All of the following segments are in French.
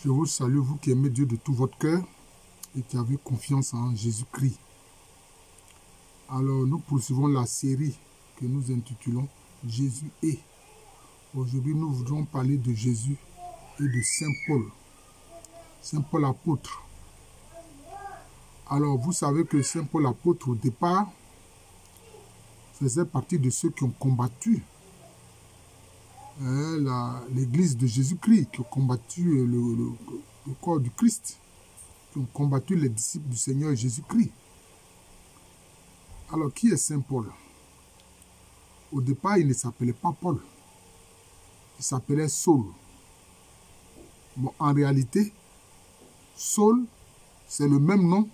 Je vous salue, vous qui aimez Dieu de tout votre cœur et qui avez confiance en Jésus-Christ. Alors, nous poursuivons la série que nous intitulons « Jésus est ». Aujourd'hui, nous voudrons parler de Jésus et de Saint Paul. Saint Paul apôtre. Alors, vous savez que Saint Paul apôtre, au départ, faisait partie de ceux qui ont combattu l'église de Jésus-Christ, qui ont combattu le corps du Christ, qui ont combattu les disciples du Seigneur Jésus-Christ. Alors, qui est Saint Paul? Au départ, il ne s'appelait pas Paul. Il s'appelait Saul. Bon, en réalité, Saul, c'est le même nom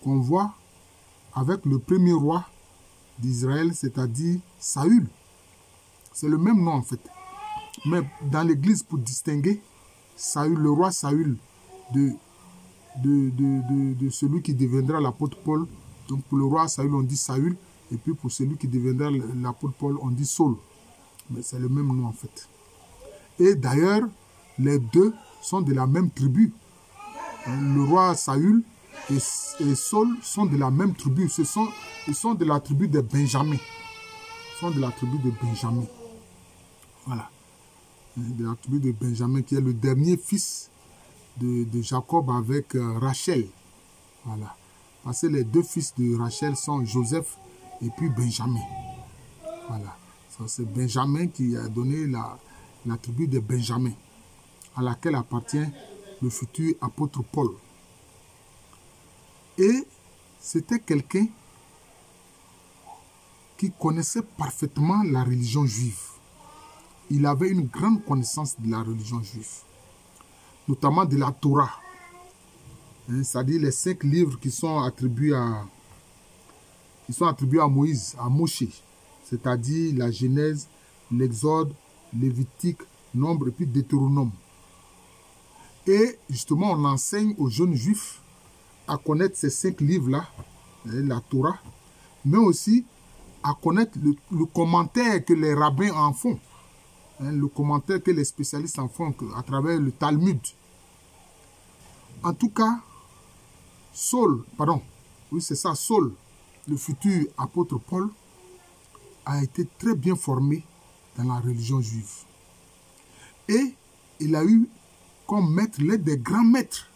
qu'on voit avec le premier roi d'Israël, c'est-à-dire Saül. C'est le même nom en fait. Mais dans l'église, pour distinguer Saül, le roi Saül de celui qui deviendra l'apôtre Paul, donc pour le roi Saül, on dit Saül, et puis pour celui qui deviendra l'apôtre Paul, on dit Saul. Mais c'est le même nom en fait. Et d'ailleurs, les deux sont de la même tribu. Le roi Saül et Saul sont de la même tribu. Ils sont de la tribu de Benjamin. Ils sont de la tribu de Benjamin. Voilà. De la tribu de Benjamin, qui est le dernier fils de Jacob avec Rachel. Voilà. Parce que les deux fils de Rachel sont Joseph et puis Benjamin. Voilà. C'est Benjamin qui a donné la tribu de Benjamin, à laquelle appartient le futur apôtre Paul. Et c'était quelqu'un qui connaissait parfaitement la religion juive. Il avait une grande connaissance de la religion juive, notamment de la Torah, c'est-à-dire les 5 livres qui sont attribués à Moïse, à Moshe, c'est-à-dire la Genèse, l'Exode, Lévitique, Nombre et puis Deutéronome. Et justement, on enseigne aux jeunes juifs à connaître ces 5 livres-là, la Torah, mais aussi à connaître le commentaire que les rabbins en font, le commentaire que les spécialistes en font à travers le Talmud. En tout cas, Saul, le futur apôtre Paul, a été très bien formé dans la religion juive. Et il a eu comme maître l'un des grands maîtres,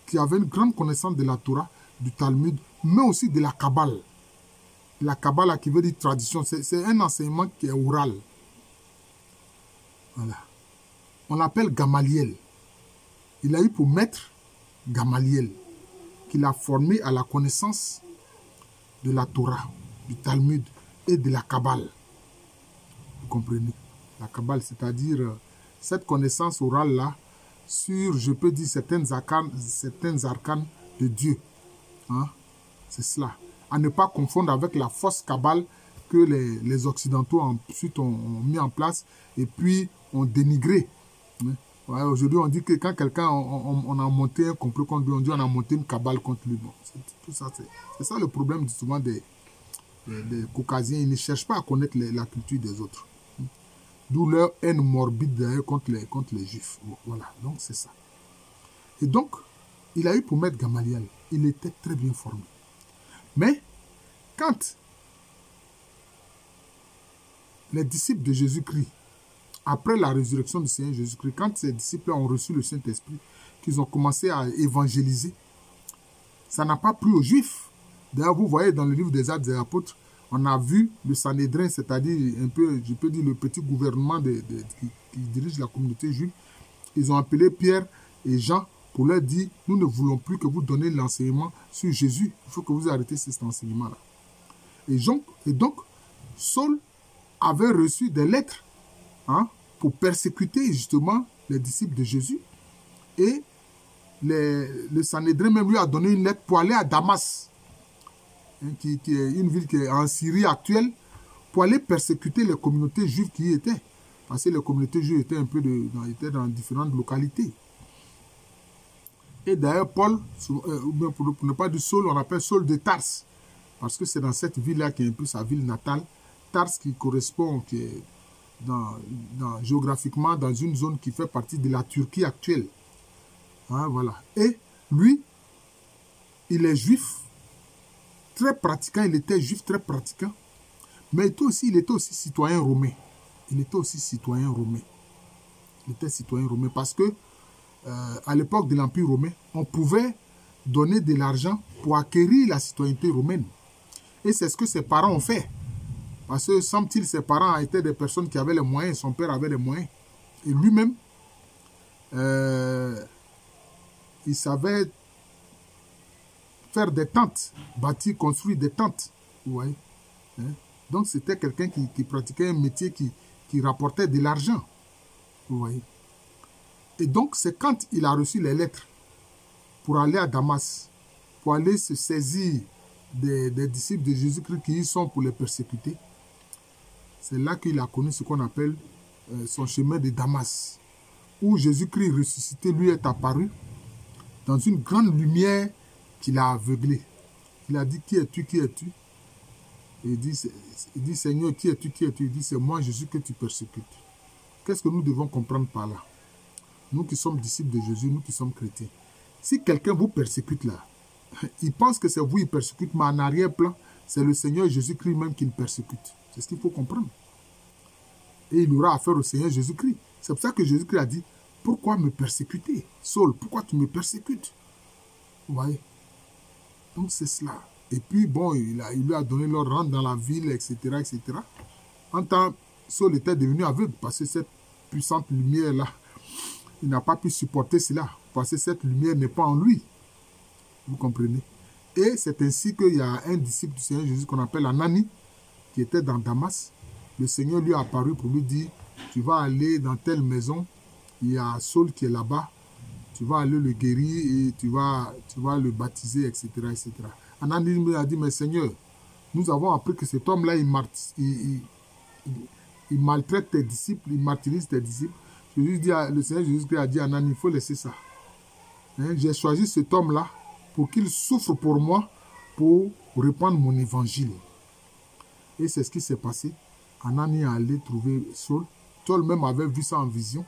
qui avait une grande connaissance de la Torah, du Talmud, mais aussi de la Kabbale. La Kabbale qui veut dire tradition, c'est un enseignement qui est oral. Voilà. On l'appelle Gamaliel. Il a eu pour maître Gamaliel, qui l'a formé à la connaissance de la Torah, du Talmud et de la Kabbale. Vous comprenez? La Kabbale, c'est-à-dire cette connaissance orale-là sur, je peux dire, certains arcanes de Dieu. C'est cela. À ne pas confondre avec la fausse Kabbale que les Occidentaux ensuite ont mis en place et puis ont dénigré. Ouais, aujourd'hui, on dit que quand quelqu'un, on a monté un complot contre lui, on dit on a monté une Kabbale contre lui. Bon, tout ça, c'est ça le problème souvent des Caucasiens. Ils ne cherchent pas à connaître la culture des autres. D'où leur haine morbide d'ailleurs contre les Juifs. Bon, voilà, donc c'est ça. Et donc, il a eu pour maître Gamaliel. Il était très bien formé. Mais, quand les disciples de Jésus-Christ, après la résurrection du Seigneur Jésus-Christ, quand ces disciples ont reçu le Saint-Esprit, qu'ils ont commencé à évangéliser, ça n'a pas plu aux Juifs. D'ailleurs, vous voyez dans le livre des Actes des Apôtres, on a vu le Sanhédrin, c'est-à-dire un peu, je peux dire, le petit gouvernement qui dirige la communauté juive. Ils ont appelé Pierre et Jean pour leur dire, nous ne voulons plus que vous donniez l'enseignement sur Jésus. Il faut que vous arrêtez cet enseignement-là. Et donc, Saul avait reçu des lettres pour persécuter justement les disciples de Jésus. Et le Sanhédrin même lui a donné une lettre pour aller à Damas, qui est une ville qui est en Syrie actuelle, pour aller persécuter les communautés juives qui y étaient. Parce que les communautés juives étaient étaient dans différentes localités. Et d'ailleurs, Paul, pour ne pas dire Saul, on appelle Saul de Tarse. Parce que c'est dans cette ville-là qui est un peu sa ville natale. Tarse qui correspond, qui est géographiquement dans une zone qui fait partie de la Turquie actuelle. Hein, voilà. Et lui, il est juif, très pratiquant, il était juif très pratiquant, mais il était aussi citoyen romain. Il était aussi citoyen romain. Il était citoyen romain parce que à l'époque de l'Empire romain, on pouvait donner de l'argent pour acquérir la citoyenneté romaine. Et c'est ce que ses parents ont fait. Parce que, semble-t-il, ses parents étaient des personnes qui avaient les moyens, son père avait les moyens. Et lui-même, il savait faire des tentes, bâtir, construire des tentes. Vous voyez, hein? Donc, c'était quelqu'un qui pratiquait un métier qui rapportait de l'argent. Vous voyez. Et donc, c'est quand il a reçu les lettres pour aller à Damas, pour aller se saisir des disciples de Jésus-Christ qui y sont pour les persécuter. C'est là qu'il a connu ce qu'on appelle son chemin de Damas, où Jésus-Christ ressuscité lui est apparu dans une grande lumière qui l'a aveuglé. Il a dit, qui es-tu, qui es-tu? Et il dit, Seigneur, qui es-tu, qui es-tu? Il dit, c'est moi, Jésus, que tu persécutes. Qu'est-ce que nous devons comprendre par là? Nous qui sommes disciples de Jésus, nous qui sommes chrétiens. Si quelqu'un vous persécute là, il pense que c'est vous qui persécute, mais en arrière-plan, c'est le Seigneur Jésus-Christ même qui le persécute. C'est ce qu'il faut comprendre. Et il aura affaire au Seigneur Jésus-Christ. C'est pour ça que Jésus-Christ a dit, pourquoi me persécuter? Saul, pourquoi tu me persécutes? Vous voyez? Donc c'est cela. Et puis, bon, il lui a donné l'ordre, rentre dans la ville, etc., etc. En temps, Saul était devenu aveugle parce que cette puissante lumière-là, il n'a pas pu supporter cela, parce que cette lumière n'est pas en lui. Vous comprenez? Et c'est ainsi qu'il y a un disciple du Seigneur Jésus qu'on appelle Anani, qui était dans Damas. Le Seigneur lui a apparu pour lui dire, tu vas aller dans telle maison, il y a Saul qui est là-bas, tu vas aller le guérir et tu vas le baptiser, etc., etc. Anani lui a dit, mais Seigneur, nous avons appris que cet homme-là, il maltraite tes disciples, il martyrise tes disciples. Le Seigneur Jésus-Christ a dit à Anani, il faut laisser ça. Hein, j'ai choisi cet homme-là pour qu'il souffre pour moi, pour répandre mon évangile. Et c'est ce qui s'est passé. Anani est allé trouver Saul. Saul même avait vu ça en vision.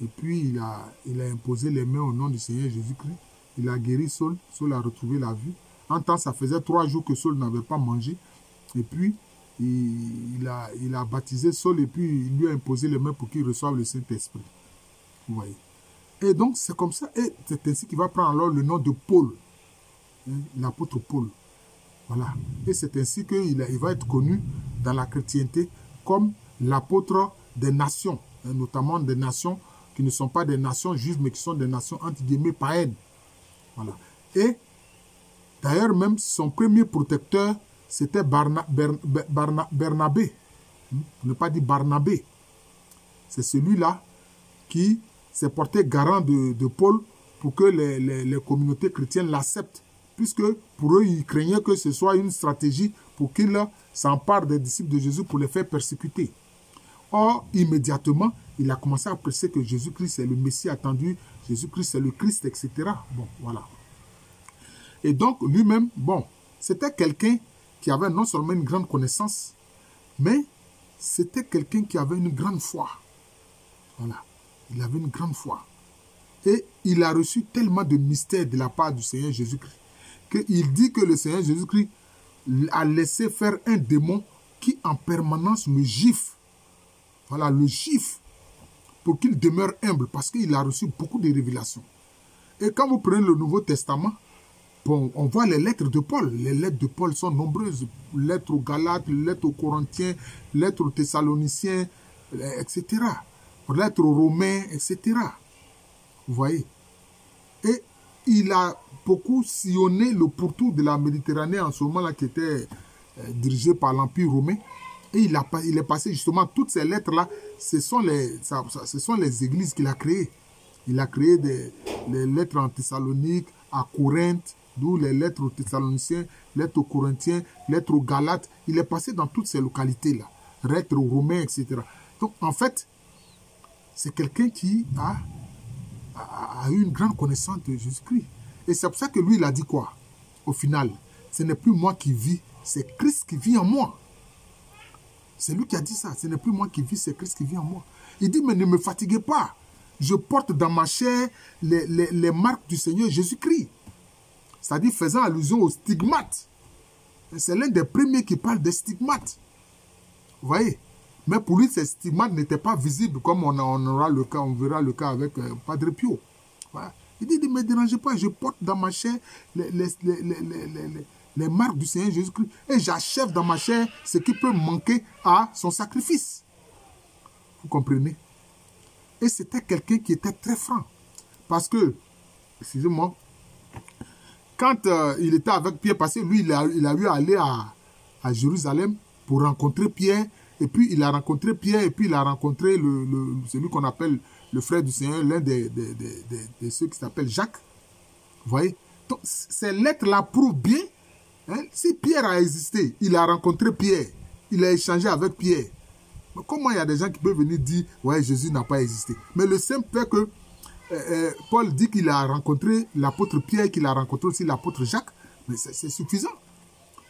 Et puis il a imposé les mains au nom du Seigneur Jésus-Christ. Il a guéri Saul. Saul a retrouvé la vue. En temps, ça faisait 3 jours que Saul n'avait pas mangé. Et puis, il a baptisé Saul et puis il lui a imposé les mains pour qu'il reçoive le Saint-Esprit. Vous voyez. Et donc, c'est comme ça. Et c'est ainsi qu'il va prendre alors le nom de Paul. Hein, l'apôtre Paul. Voilà. Et c'est ainsi qu'il va être connu dans la chrétienté comme l'apôtre des nations. Hein, notamment des nations qui ne sont pas des nations juives, mais qui sont des nations entre guillemets païennes. Voilà. Et d'ailleurs, même son premier protecteur, c'était Bernabé. On ne pas dire Barnabé. C'est celui-là qui s'est porté garant de Paul pour que les communautés chrétiennes l'acceptent. Puisque pour eux, ils craignaient que ce soit une stratégie pour qu'ils s'emparent des disciples de Jésus pour les faire persécuter. Or, immédiatement, il a commencé à prêcher que Jésus-Christ est le Messie attendu, Jésus-Christ c'est le Christ, etc. Bon, voilà. Et donc, lui-même, bon, c'était quelqu'un qui avait non seulement une grande connaissance, mais c'était quelqu'un qui avait une grande foi. Voilà. Il avait une grande foi. Et il a reçu tellement de mystères de la part du Seigneur Jésus-Christ qu'il dit que le Seigneur Jésus-Christ a laissé faire un démon qui en permanence le gifle. Voilà, le gifle pour qu'il demeure humble parce qu'il a reçu beaucoup de révélations. Et quand vous prenez le Nouveau Testament, bon, on voit les lettres de Paul. Les lettres de Paul sont nombreuses. Lettres aux Galates, lettres aux Corinthiens, lettres aux Thessaloniciens, etc. Lettres aux Romains, etc. Vous voyez. Et il a beaucoup sillonné le pourtour de la Méditerranée en ce moment-là qui était dirigé par l'Empire romain. Et il est passé justement toutes ces lettres-là. Ce sont les églises qu'il a créées. Il a créé les lettres en Thessalonique, à Corinthe, d'où les lettres aux Thessaloniciens, lettres aux Corinthiens, lettres aux Galates. Il est passé dans toutes ces localités-là. Lettres aux Romains, etc. Donc, en fait, c'est quelqu'un qui a eu une grande connaissance de Jésus-Christ. Et c'est pour ça que lui, il a dit quoi? Au final, ce n'est plus moi qui vis, c'est Christ qui vit en moi. C'est lui qui a dit ça. Ce n'est plus moi qui vis, c'est Christ qui vit en moi. Il dit, mais ne me fatiguez pas. Je porte dans ma chair les marques du Seigneur Jésus-Christ. C'est-à-dire faisant allusion aux stigmates. C'est l'un des premiers qui parle des stigmates. Vous voyez? Mais pour lui, ces stigmates n'étaient pas visibles, comme on aura le cas, on verra le cas avec Padre Pio. Voilà. Il dit, ne me dérangez pas, je porte dans ma chair les marques du Seigneur Jésus-Christ. Et j'achève dans ma chair ce qui peut manquer à son sacrifice. Vous comprenez? Et c'était quelqu'un qui était très franc. Parce que, excusez-moi, quand il était avec Pierre, parce que lui, il a eu à aller à Jérusalem pour rencontrer Pierre. Et puis, il a rencontré Pierre, et puis il a rencontré celui qu'on appelle le frère du Seigneur, l'un de ceux qui s'appelle Jacques. Vous voyez? Donc, ces lettres-là prouvent bien, hein, si Pierre a existé, il a rencontré Pierre, il a échangé avec Pierre. Mais comment il y a des gens qui peuvent venir dire, ouais, Jésus n'a pas existé? Mais le simple fait que Paul dit qu'il a rencontré l'apôtre Pierre, qu'il a rencontré aussi l'apôtre Jacques, mais c'est suffisant.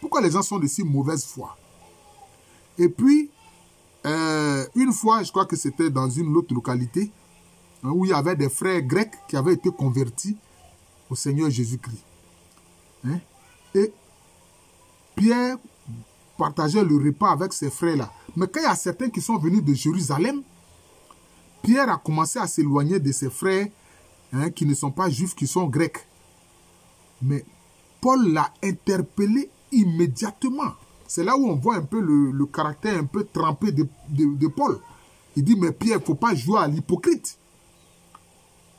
Pourquoi les gens sont de si mauvaise foi? Et puis, une fois, je crois que c'était dans une autre localité, hein, où il y avait des frères grecs qui avaient été convertis au Seigneur Jésus-Christ. Hein? Et Pierre partageait le repas avec ses frères-là. Mais quand il y a certains qui sont venus de Jérusalem, Pierre a commencé à s'éloigner de ses frères, hein, qui ne sont pas juifs, qui sont grecs. Mais Paul l'a interpellé immédiatement. C'est là où on voit un peu le caractère un peu trempé de Paul. Il dit, mais Pierre, il ne faut pas jouer à l'hypocrite.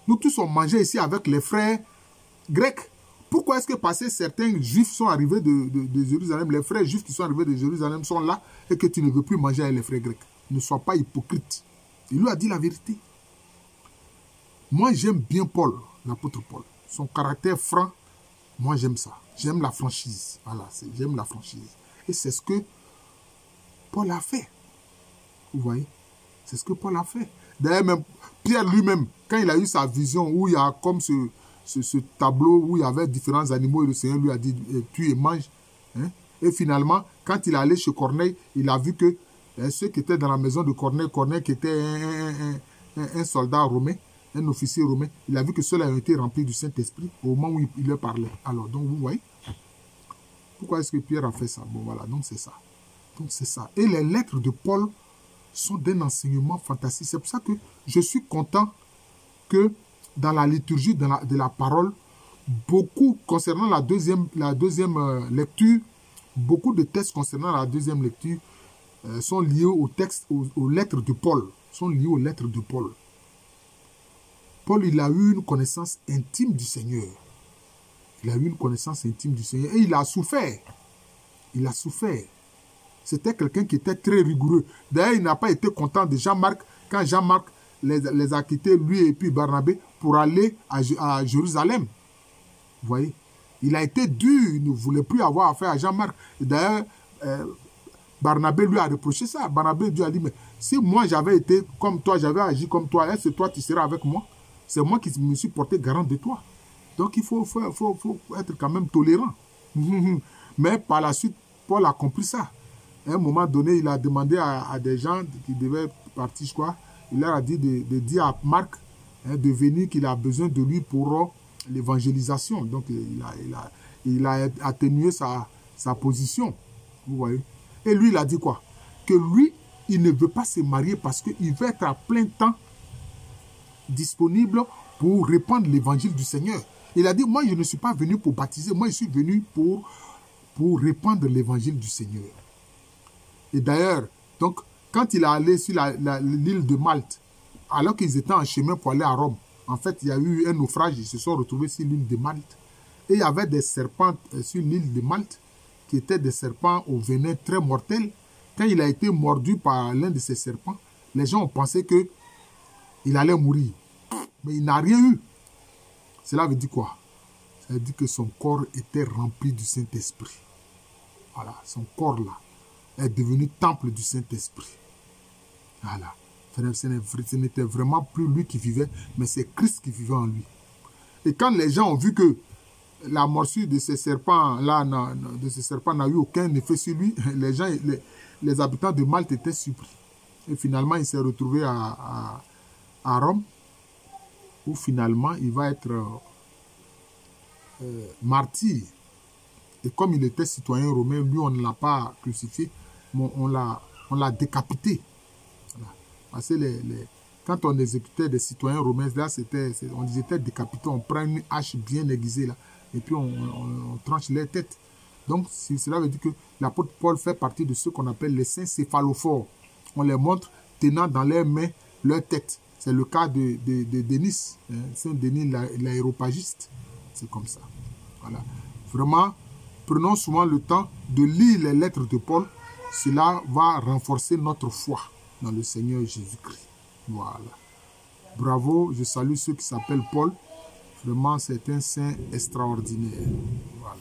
Nous tous, on mangeait ici avec les frères grecs. Pourquoi est-ce que parce que certains juifs sont arrivés de Jérusalem, les frères juifs qui sont arrivés de Jérusalem sont là, et que tu ne veux plus manger avec les frères grecs? Ne sois pas hypocrite. Il lui a dit la vérité. Moi, j'aime bien Paul, l'apôtre Paul. Son caractère franc, moi, j'aime ça. J'aime la franchise. Voilà, j'aime la franchise. Et c'est ce que Paul a fait. Vous voyez? C'est ce que Paul a fait. D'ailleurs, même Pierre lui-même, quand il a eu sa vision, où il y a comme ce tableau, où il y avait différents animaux, et le Seigneur lui a dit, tue et mange. Hein? Et finalement, quand il est allé chez Corneille, il a vu que ceux qui étaient dans la maison de Corneille, Corneille qui était un soldat romain, un officier romain, il a vu que ceux-là ont été remplis du Saint-Esprit au moment où il leur parlait. Alors, donc, vous voyez? Pourquoi est-ce que Pierre a fait ça? Bon, voilà, donc c'est ça. Donc, c'est ça. Et les lettres de Paul sont d'un enseignement fantastique. C'est pour ça que je suis content que dans la liturgie de la parole, beaucoup, concernant la deuxième lecture, beaucoup de textes concernant la deuxième lecture sont liés aux textes, aux lettres de Paul. Sont liés aux lettres de Paul. Paul, il a eu une connaissance intime du Seigneur. Il a eu une connaissance intime du Seigneur. Et il a souffert. Il a souffert. C'était quelqu'un qui était très rigoureux. D'ailleurs, il n'a pas été content de Jean-Marc quand Jean-Marc les a quittés, lui et puis Barnabé, pour aller à Jérusalem. Vous voyez? Il a été dur. Il ne voulait plus avoir affaire à Jean-Marc. D'ailleurs, Barnabé lui a reproché ça. Barnabé lui a dit, mais si moi j'avais été comme toi, j'avais agi comme toi, est-ce que toi tu seras avec moi? C'est moi qui me suis porté garant de toi. Donc il faut être quand même tolérant. Mais par la suite, Paul a compris ça. À un moment donné, il a demandé à des gens qui devaient partir, je crois, il leur a dit de dire à Marc, hein, de venir, qu'il a besoin de lui pour l'évangélisation. Donc il a atténué sa position. Vous voyez? Et lui, il a dit quoi? Que lui, il ne veut pas se marier parce qu'il veut être à plein temps disponible pour répandre l'évangile du Seigneur. Il a dit, moi, je ne suis pas venu pour baptiser, moi, je suis venu pour répandre l'évangile du Seigneur. Et d'ailleurs, donc, quand il est allé sur l'île de Malte, alors qu'ils étaient en chemin pour aller à Rome, en fait, il y a eu un naufrage, ils se sont retrouvés sur l'île de Malte. Et il y avait des serpents sur l'île de Malte, qui étaient des serpents au venin très mortel. Quand il a été mordu par l'un de ces serpents, les gens ont pensé qu'il allait mourir. Mais il n'a rien eu. Cela veut dire quoi? Ça veut dire que son corps était rempli du Saint-Esprit. Voilà, son corps-là est devenu temple du Saint-Esprit. Voilà. Ce n'était vraiment plus lui qui vivait, mais c'est Christ qui vivait en lui. Et quand les gens ont vu que la morsure de ces serpents-là, n'a eu aucun effet sur lui, les gens, les habitants de Malte étaient surpris. Et finalement, il s'est retrouvé à Rome, où finalement, il va être martyr. Et comme il était citoyen romain, lui, on ne l'a pas crucifié, mais on l'a décapité. Voilà. Parce que quand on exécutait des citoyens romains, là, on les était décapités, on prend une hache bien aiguisée, là, et puis on tranche les têtes. Donc, cela veut dire que l'apôtre Paul fait partie de ceux qu'on appelle les saints céphalophores. On les montre tenant dans leurs mains leur tête. C'est le cas de Denis, hein, Saint Denis l'aéropagiste. C'est comme ça. Voilà. Vraiment, prenons souvent le temps de lire les lettres de Paul. Cela va renforcer notre foi dans le Seigneur Jésus-Christ. Voilà. Bravo, je salue ceux qui s'appellent Paul. Vraiment, c'est un saint extraordinaire. Voilà.